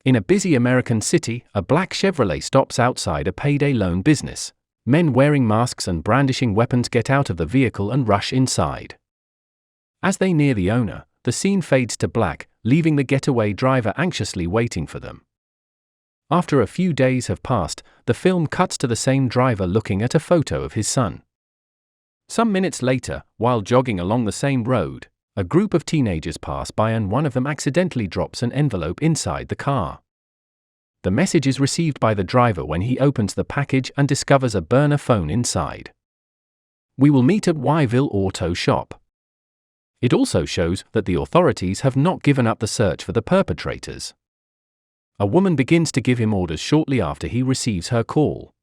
In a busy American city, a black Chevrolet stops outside a payday loan business. Men wearing masks and brandishing weapons get out of the vehicle and rush inside. As they near the owner, the scene fades to black, leaving the getaway driver anxiously waiting for them. After a few days have passed, the film cuts to the same driver looking at a photo of his son. Some minutes later, while jogging along the same road, a group of teenagers pass by and one of them accidentally drops an envelope inside the car. The message is received by the driver when he opens the package and discovers a burner phone inside. "We will meet at Yville Auto Shop." It also shows that the authorities have not given up the search for the perpetrators. A woman begins to give him orders shortly after he receives her call.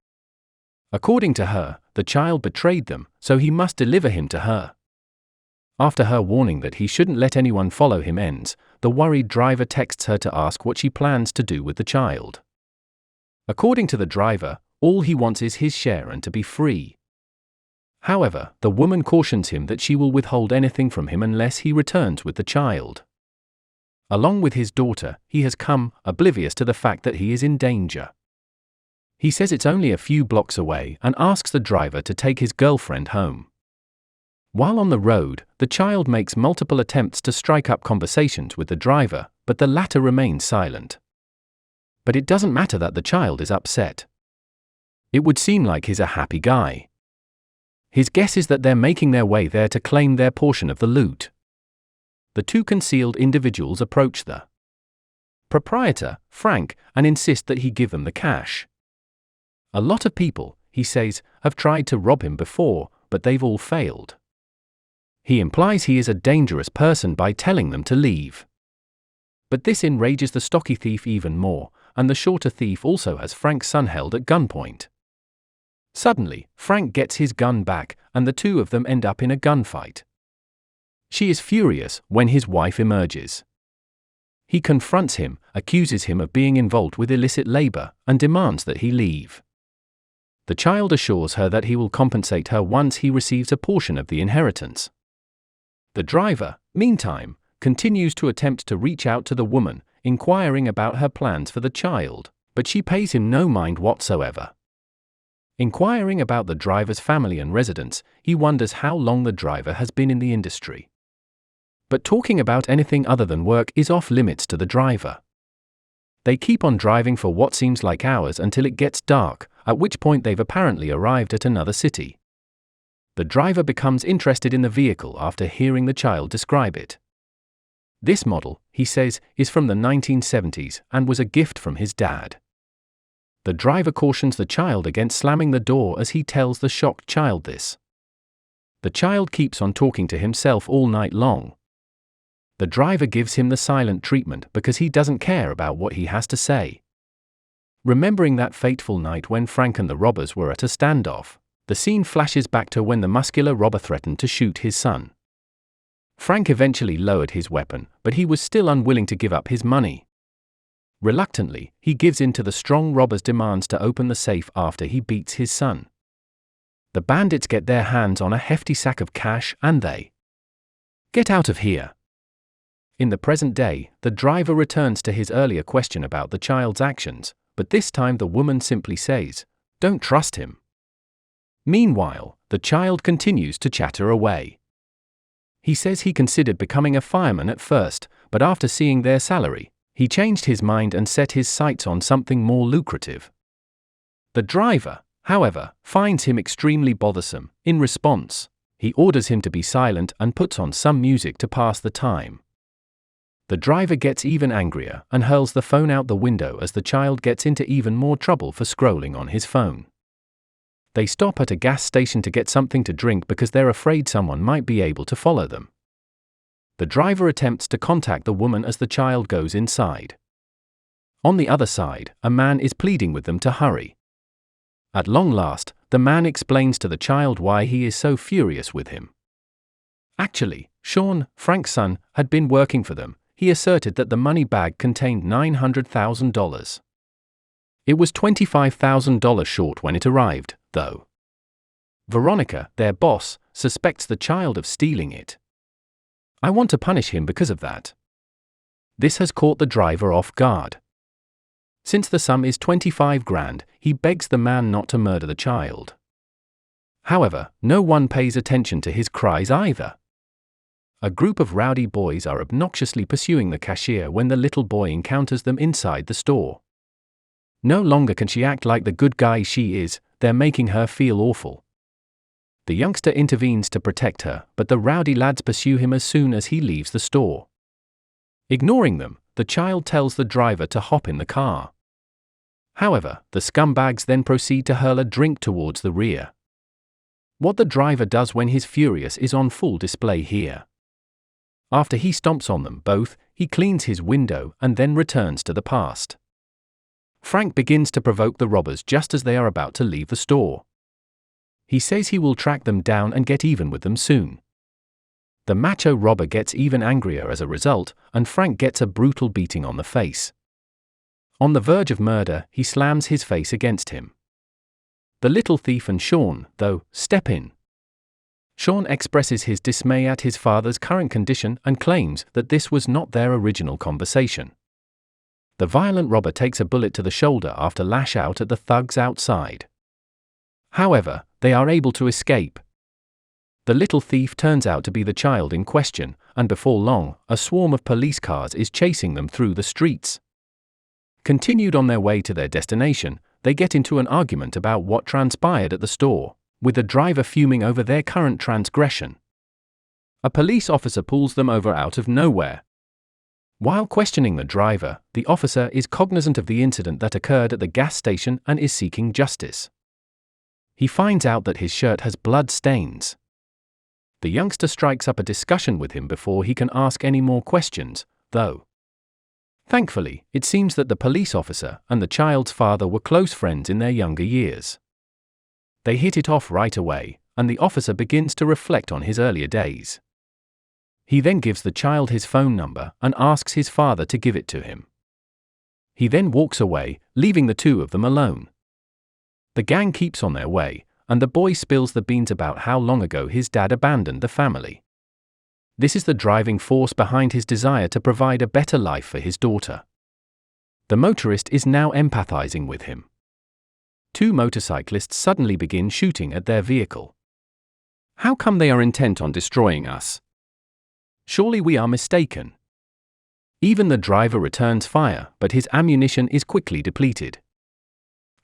According to her, the child betrayed them, so he must deliver him to her. After her warning that he shouldn't let anyone follow him ends, the worried driver texts her to ask what she plans to do with the child. According to the driver, all he wants is his share and to be free. However, the woman cautions him that she will withhold anything from him unless he returns with the child. Along with his daughter, he has come, oblivious to the fact that he is in danger. He says it's only a few blocks away and asks the driver to take his girlfriend home. While on the road, the child makes multiple attempts to strike up conversations with the driver, but the latter remains silent. But it doesn't matter that the child is upset. It would seem like he's a happy guy. His guess is that they're making their way there to claim their portion of the loot. The two concealed individuals approach the proprietor, Frank, and insist that he give them the cash. A lot of people, he says, have tried to rob him before, but they've all failed. He implies he is a dangerous person by telling them to leave. But this enrages the stocky thief even more, and the shorter thief also has Frank's son held at gunpoint. Suddenly, Frank gets his gun back, and the two of them end up in a gunfight. She is furious when his wife emerges. He confronts him, accuses him of being involved with illicit labor, and demands that he leave. The child assures her that he will compensate her once he receives a portion of the inheritance. The driver, meantime, continues to attempt to reach out to the woman, inquiring about her plans for the child, but she pays him no mind whatsoever. Inquiring about the driver's family and residence, he wonders how long the driver has been in the industry. But talking about anything other than work is off limits to the driver. They keep on driving for what seems like hours until it gets dark, at which point they've apparently arrived at another city. The driver becomes interested in the vehicle after hearing the child describe it. This model, he says, is from the 1970s and was a gift from his dad. The driver cautions the child against slamming the door as he tells the shocked child this. The child keeps on talking to himself all night long. The driver gives him the silent treatment because he doesn't care about what he has to say. Remembering that fateful night when Frank and the robbers were at a standoff, the scene flashes back to when the muscular robber threatened to shoot his son. Frank eventually lowered his weapon, but he was still unwilling to give up his money. Reluctantly, he gives in to the strong robber's demands to open the safe after he beats his son. The bandits get their hands on a hefty sack of cash and they get out of here. In the present day, the driver returns to his earlier question about the child's actions, but this time the woman simply says, "Don't trust him." Meanwhile, the child continues to chatter away. He says he considered becoming a fireman at first, but after seeing their salary, he changed his mind and set his sights on something more lucrative. The driver, however, finds him extremely bothersome. In response, he orders him to be silent and puts on some music to pass the time. The driver gets even angrier and hurls the phone out the window as the child gets into even more trouble for scrolling on his phone. They stop at a gas station to get something to drink because they're afraid someone might be able to follow them. The driver attempts to contact the woman as the child goes inside. On the other side, a man is pleading with them to hurry. At long last, the man explains to the child why he is so furious with him. Actually, Sean, Frank's son, had been working for them. He asserted that the money bag contained $900,000. It was $25,000 short when it arrived, though. Veronica, their boss, suspects the child of stealing it. "I want to punish him because of that." This has caught the driver off guard. Since the sum is 25 grand, he begs the man not to murder the child. However, no one pays attention to his cries either. A group of rowdy boys are obnoxiously pursuing the cashier when the little boy encounters them inside the store. No longer can she act like the good guy she is, they're making her feel awful. The youngster intervenes to protect her, but the rowdy lads pursue him as soon as he leaves the store. Ignoring them, the child tells the driver to hop in the car. However, the scumbags then proceed to hurl a drink towards the rear. What the driver does when he's furious is on full display here. After he stomps on them both, he cleans his window and then returns to the past. Frank begins to provoke the robbers just as they are about to leave the store. He says he will track them down and get even with them soon. The macho robber gets even angrier as a result, and Frank gets a brutal beating on the face. On the verge of murder, he slams his face against him. The little thief and Sean, though, step in. Sean expresses his dismay at his father's current condition and claims that this was not their original conversation. The violent robber takes a bullet to the shoulder after lash out at the thugs outside. However, they are able to escape. The little thief turns out to be the child in question, and before long, a swarm of police cars is chasing them through the streets. Continued on their way to their destination, they get into an argument about what transpired at the store, with the driver fuming over their current transgression. A police officer pulls them over out of nowhere. While questioning the driver, the officer is cognizant of the incident that occurred at the gas station and is seeking justice. He finds out that his shirt has blood stains. The youngster strikes up a discussion with him before he can ask any more questions, though. Thankfully, it seems that the police officer and the child's father were close friends in their younger years. They hit it off right away, and the officer begins to reflect on his earlier days. He then gives the child his phone number and asks his father to give it to him. He then walks away, leaving the two of them alone. The gang keeps on their way, and the boy spills the beans about how long ago his dad abandoned the family. This is the driving force behind his desire to provide a better life for his daughter. The motorist is now empathizing with him. Two motorcyclists suddenly begin shooting at their vehicle. How come they are intent on destroying us? Surely we are mistaken. Even the driver returns fire, but his ammunition is quickly depleted.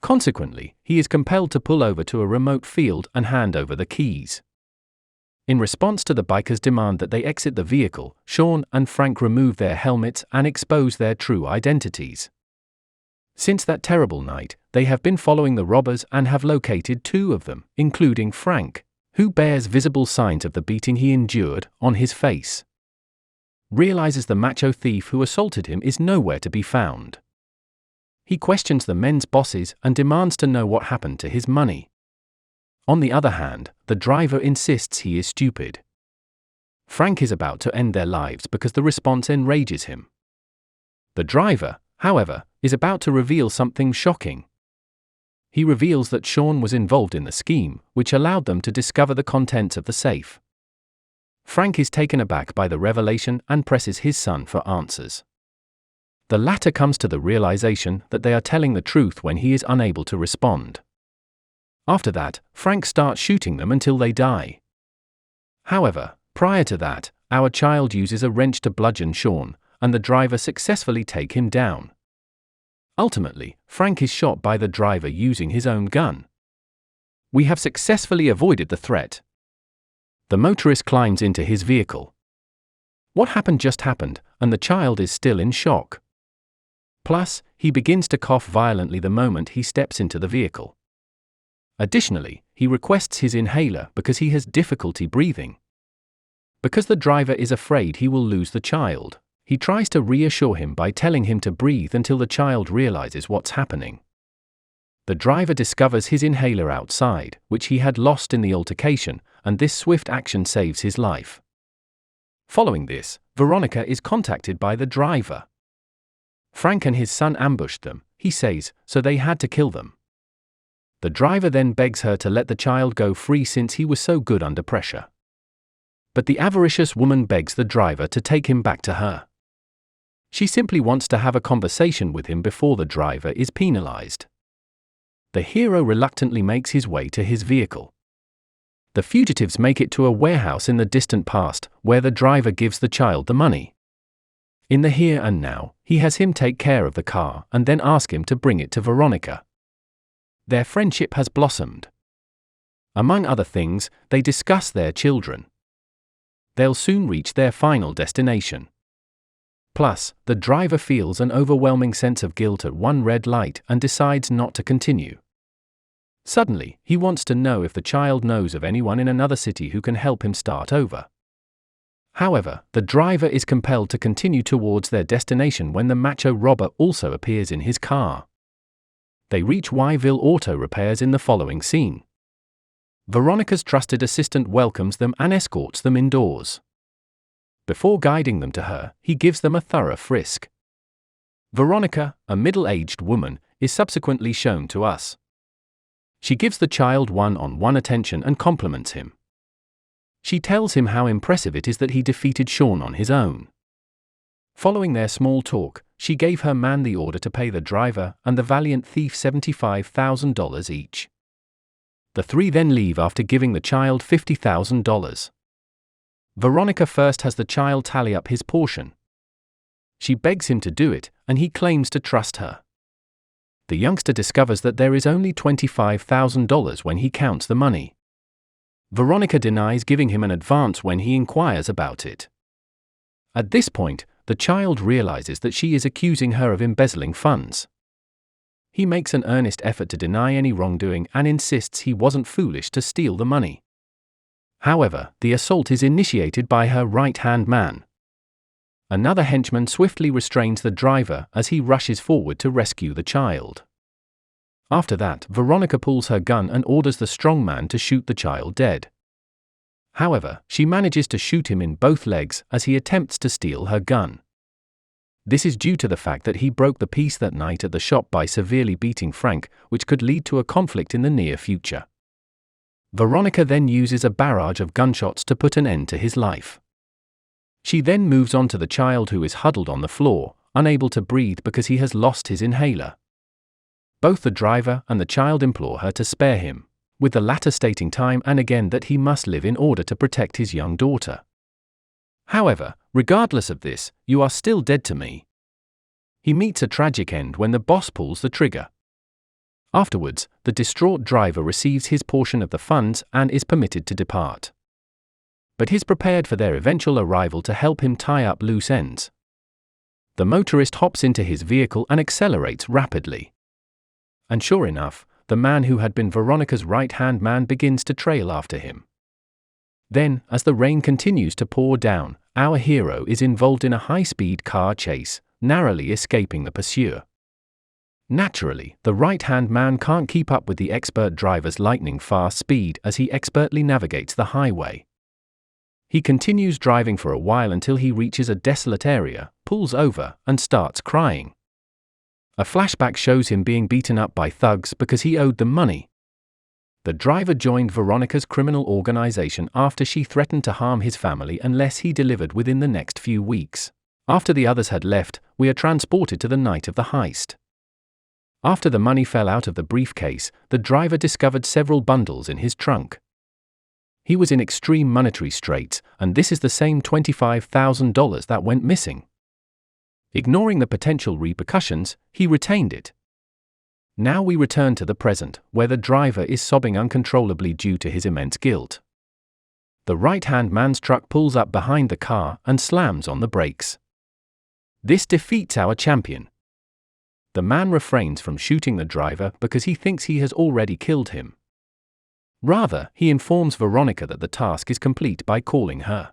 Consequently, he is compelled to pull over to a remote field and hand over the keys. In response to the bikers' demand that they exit the vehicle, Sean and Frank remove their helmets and expose their true identities. Since that terrible night, they have been following the robbers and have located two of them, including Frank, who bears visible signs of the beating he endured on his face. Realizes the macho thief who assaulted him is nowhere to be found. He questions the men's bosses and demands to know what happened to his money. On the other hand, the driver insists he is stupid. Frank is about to end their lives because the response enrages him. The driver, however, is about to reveal something shocking. He reveals that Sean was involved in the scheme, which allowed them to discover the contents of the safe. Frank is taken aback by the revelation and presses his son for answers. The latter comes to the realization that they are telling the truth when he is unable to respond. After that, Frank starts shooting them until they die. However, prior to that, our child uses a wrench to bludgeon Sean, and the driver successfully take him down. Ultimately, Frank is shot by the driver using his own gun. We have successfully avoided the threat. The motorist climbs into his vehicle. What happened just happened, and the child is still in shock. Plus, he begins to cough violently the moment he steps into the vehicle. Additionally, he requests his inhaler because he has difficulty breathing. Because the driver is afraid he will lose the child, he tries to reassure him by telling him to breathe until the child realizes what's happening. The driver discovers his inhaler outside, which he had lost in the altercation, and this swift action saves his life. Following this, Veronica is contacted by the driver. Frank and his son ambushed them, he says, so they had to kill them. The driver then begs her to let the child go free since he was so good under pressure. But the avaricious woman begs the driver to take him back to her. She simply wants to have a conversation with him before the driver is penalized. The hero reluctantly makes his way to his vehicle. The fugitives make it to a warehouse in the distant past, where the driver gives the child the money. In the here and now, he has him take care of the car and then ask him to bring it to Veronica. Their friendship has blossomed. Among other things, they discuss their children. They'll soon reach their final destination. Plus, the driver feels an overwhelming sense of guilt at one red light and decides not to continue. Suddenly, he wants to know if the child knows of anyone in another city who can help him start over. However, the driver is compelled to continue towards their destination when the macho robber also appears in his car. They reach Yville Auto Repairs in the following scene. Veronica's trusted assistant welcomes them and escorts them indoors. Before guiding them to her, he gives them a thorough frisk. Veronica, a middle-aged woman, is subsequently shown to us. She gives the child one-on-one attention and compliments him. She tells him how impressive it is that he defeated Sean on his own. Following their small talk, she gave her man the order to pay the driver and the valiant thief $75,000 each. The three then leave after giving the child $50,000. Veronica first has the child tally up his portion. She begs him to do it, and he claims to trust her. The youngster discovers that there is only $25,000 when he counts the money. Veronica denies giving him an advance when he inquires about it. At this point, the child realizes that she is accusing her of embezzling funds. He makes an earnest effort to deny any wrongdoing and insists he wasn't foolish to steal the money. However, the assault is initiated by her right-hand man. Another henchman swiftly restrains the driver as he rushes forward to rescue the child. After that, Veronica pulls her gun and orders the strong man to shoot the child dead. However, she manages to shoot him in both legs as he attempts to steal her gun. This is due to the fact that he broke the peace that night at the shop by severely beating Frank, which could lead to a conflict in the near future. Veronica then uses a barrage of gunshots to put an end to his life. She then moves on to the child who is huddled on the floor, unable to breathe because he has lost his inhaler. Both the driver and the child implore her to spare him, with the latter stating time and again that he must live in order to protect his young daughter. However, regardless of this, you are still dead to me. He meets a tragic end when the boss pulls the trigger. Afterwards, the distraught driver receives his portion of the funds and is permitted to depart. But he's prepared for their eventual arrival to help him tie up loose ends. The motorist hops into his vehicle and accelerates rapidly. And sure enough, the man who had been Veronica's right-hand man begins to trail after him. Then, as the rain continues to pour down, our hero is involved in a high-speed car chase, narrowly escaping the pursuer. Naturally, the right-hand man can't keep up with the expert driver's lightning-fast speed as he expertly navigates the highway. He continues driving for a while until he reaches a desolate area, pulls over, and starts crying. A flashback shows him being beaten up by thugs because he owed them money. The driver joined Veronica's criminal organization after she threatened to harm his family unless he delivered within the next few weeks. After the others had left, we are transported to the night of the heist. After the money fell out of the briefcase, the driver discovered several bundles in his trunk. He was in extreme monetary straits, and this is the same $25,000 that went missing. Ignoring the potential repercussions, he retained it. Now we return to the present, where the driver is sobbing uncontrollably due to his immense guilt. The right-hand man's truck pulls up behind the car and slams on the brakes. This defeats our champion. The man refrains from shooting the driver because he thinks he has already killed him. Rather, he informs Veronica that the task is complete by calling her.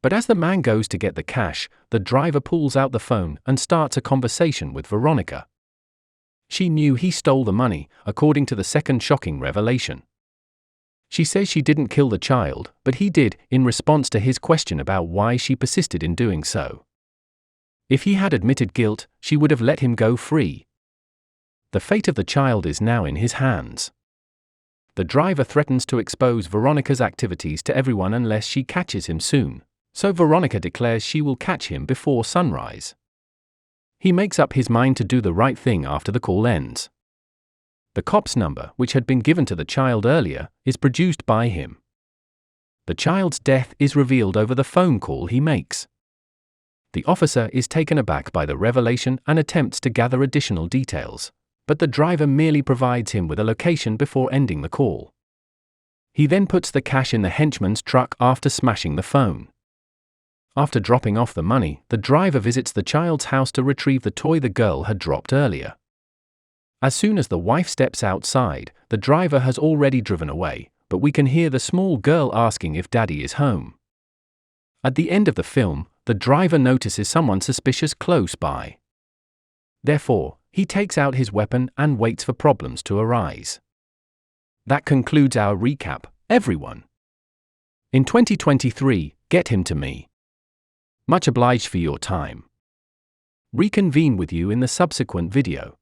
But as the man goes to get the cash, the driver pulls out the phone and starts a conversation with Veronica. She knew he stole the money, according to the second shocking revelation. She says she didn't kill the child, but he did, in response to his question about why she persisted in doing so. If he had admitted guilt, she would have let him go free. The fate of the child is now in his hands. The driver threatens to expose Veronica's activities to everyone unless she catches him soon, so Veronica declares she will catch him before sunrise. He makes up his mind to do the right thing after the call ends. The cop's number, which had been given to the child earlier, is produced by him. The child's death is revealed over the phone call he makes. The officer is taken aback by the revelation and attempts to gather additional details, but the driver merely provides him with a location before ending the call. He then puts the cash in the henchman's truck after smashing the phone. After dropping off the money, the driver visits the child's house to retrieve the toy the girl had dropped earlier. As soon as the wife steps outside, the driver has already driven away, but we can hear the small girl asking if daddy is home. At the end of the film, the driver notices someone suspicious close by. Therefore, he takes out his weapon and waits for problems to arise. That concludes our recap, everyone. In 2023, get him to me. Much obliged for your time. Reconvene with you in the subsequent video.